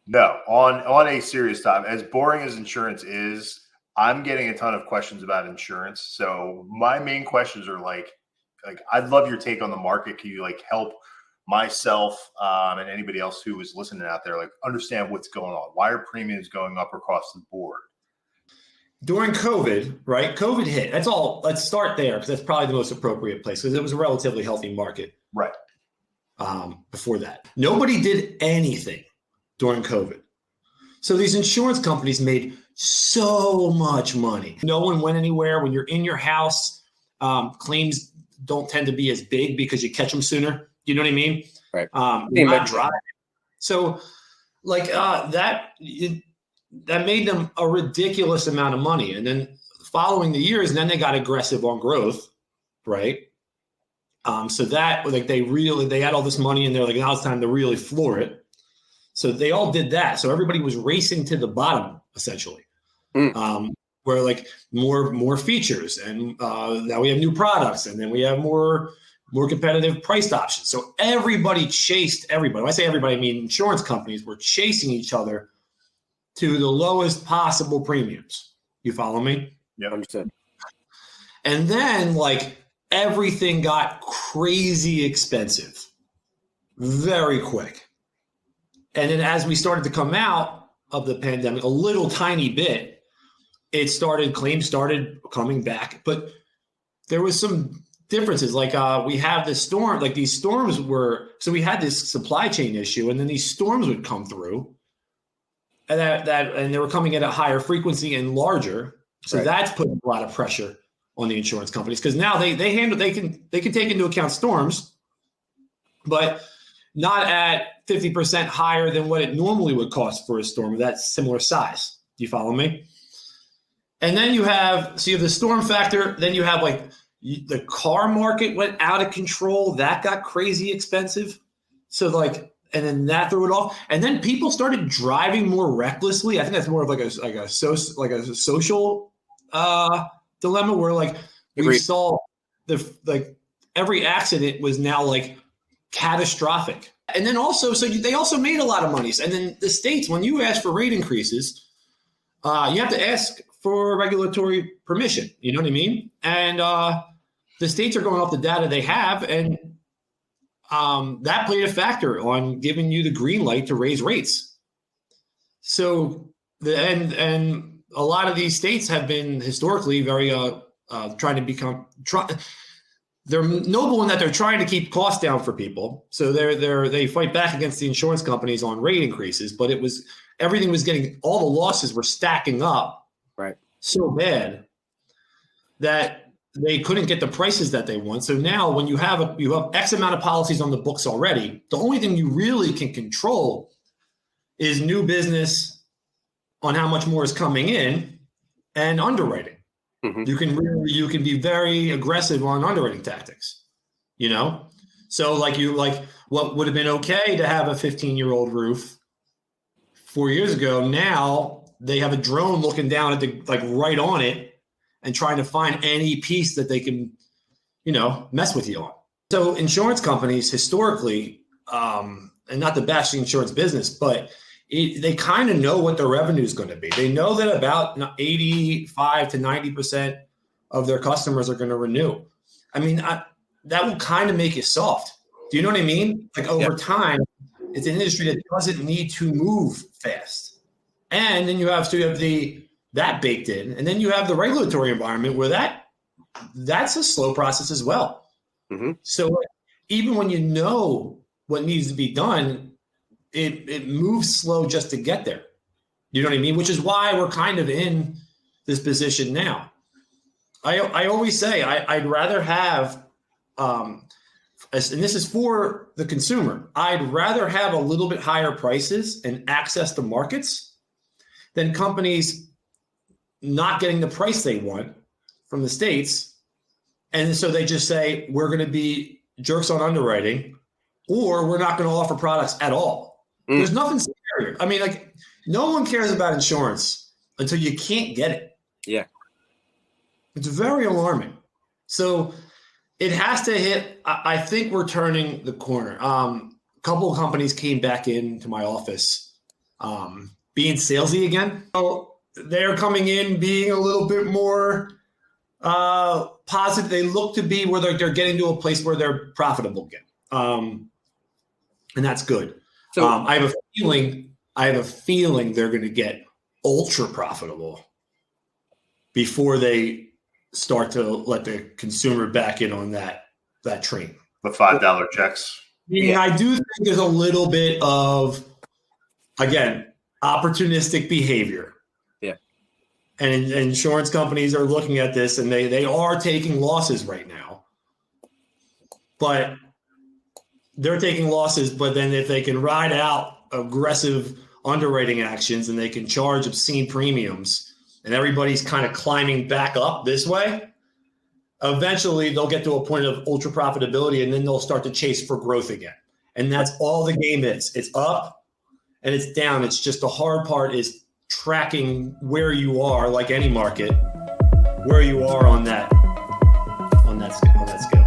No, on a serious topic, as boring as insurance is, I'm getting a ton of questions about insurance. So my main questions are like I'd love your take on the market. Can you like help myself and anybody else who is listening out there like understand what's going on? Why are premiums going up across the board? During COVID, right? COVID hit. That's all. Let's start there because that's probably the most appropriate place because it was a relatively healthy market. Right. Before that, nobody did anything during COVID. So these insurance companies made so much money. No one went anywhere. When you're in your house, claims don't tend to be as big because you catch them sooner. You know what I mean? Right. You're not driving. So like that made them a ridiculous amount of money. And then following the years, and then they got aggressive on growth, right? So that like they had all this money and they're like, now it's time to really floor it. So they all did that. So everybody was racing to the bottom essentially, where like more features and now we have new products and then we have more competitive priced options. So everybody chased everybody. When I say everybody, I mean insurance companies were chasing each other to the lowest possible premiums. You follow me? Yeah, understood. And then like everything got crazy expensive very quick. And then as we started to come out of the pandemic a little tiny bit, claims started coming back. But there was some differences. Like we have this storm, like these storms so we had this supply chain issue and then these storms would come through and and they were coming at a higher frequency and larger. So That's putting a lot of pressure on the insurance companies because now they can take into account storms, but not at 50% higher than what it normally would cost for a storm of that similar size. Do you follow me? And then you have the storm factor. Then you have like the car market went out of control. That got crazy expensive. So like, and then that threw it off. And then people started driving more recklessly. I think that's more of like a social dilemma where like we saw every accident was now like catastrophic. And then also, they also made a lot of money. And then the states, when you ask for rate increases, you have to ask for regulatory permission. You know what I mean? And the states are going off the data they have, and that played a factor on giving you the green light to raise rates. So and a lot of these states have been historically very trying to become. They're noble in that they're trying to keep costs down for people. So they fight back against the insurance companies on rate increases, but everything was all the losses were stacking up so bad that they couldn't get the prices that they want. So now when you have X amount of policies on the books already, the only thing you really can control is new business on how much more is coming in and underwriting. Mm-hmm. You can be very aggressive on underwriting tactics, you know? So like what would have been okay to have a 15-year-old roof 4 years ago, now they have a drone looking down at right on it and trying to find any piece that they can, mess with you on. So insurance companies historically, and not to bash the insurance business, but they kind of know what their revenue is going to be. They know that about 85 to 90% of their customers are going to renew. I mean, that will kind of make you soft. Do you know what I mean? Like over time, it's an industry that doesn't need to move fast. And then you have that baked in, and then you have the regulatory environment where that's a slow process as well. Mm-hmm. So even when you know what needs to be done, it moves slow just to get there. You know what I mean? Which is why we're kind of in this position now. I always say I'd rather have, and this is for the consumer, I'd rather have a little bit higher prices and access to markets than companies not getting the price they want from the states. And so they just say, we're going to be jerks on underwriting, or we're not going to offer products at all. There's nothing scarier. I mean, like, no one cares about insurance until you can't get it. Yeah. It's very alarming. So it has to hit. I think we're turning the corner. A couple of companies came back into my office being salesy again. So they're coming in being a little bit more positive. They look to be where they're getting to a place where they're profitable again. And that's good. So I have a feeling they're going to get ultra profitable before they start to let the consumer back in on that train. The $5 checks. Yeah, I do think there's a little bit of, again, opportunistic behavior. Yeah. And insurance companies are looking at this, and they are taking losses right now. But they're taking losses, but then if they can ride out aggressive underwriting actions and they can charge obscene premiums and everybody's kind of climbing back up this way, eventually they'll get to a point of ultra profitability and then they'll start to chase for growth again. And that's all the game is. It's up and it's down. It's just the hard part is tracking where you are, like any market, where you are on that scale.